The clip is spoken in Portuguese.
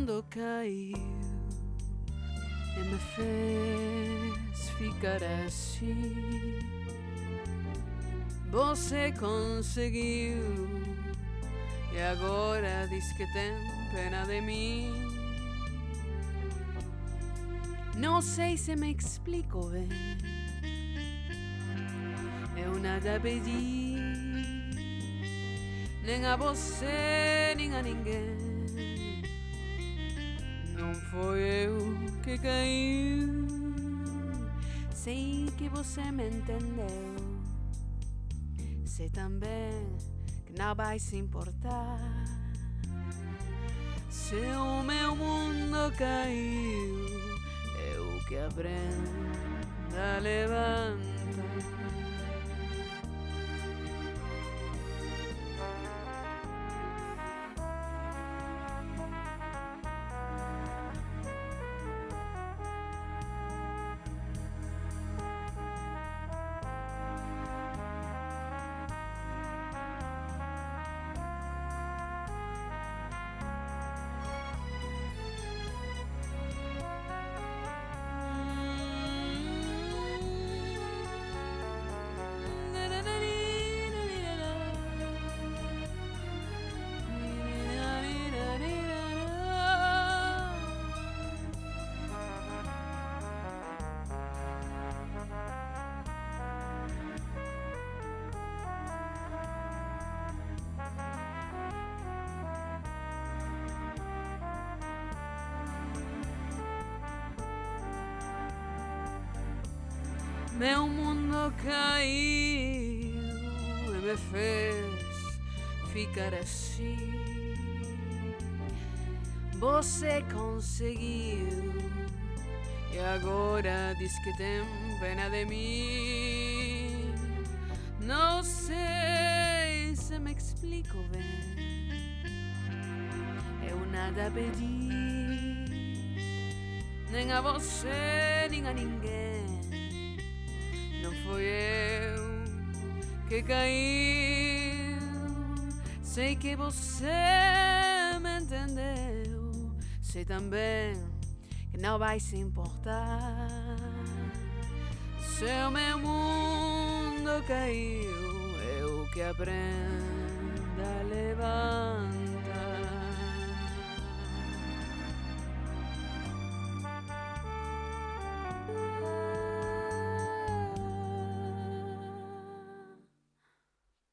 mundo caiu e me fez ficar assim. Você conseguiu e agora diz que tem pena de mim. Não sei se me explico bem. Eu nada pedi, nem a você, nem a ninguém. Não foi eu que caí. Sei que você me entendeu. Sei também que não vai se importar se o meu mundo caiu. Eu que aprendo a levantar. Meu mundo caiu e me fez ficar assim. Você conseguiu e agora diz que tem pena de mim. Não sei se me explico bem. Eu nada pedi, nem a você, nem a ninguém. Não foi eu que caí. Sei que você me entendeu. Sei também que não vai se importar se o meu mundo caiu. Eu que aprendo a levantar.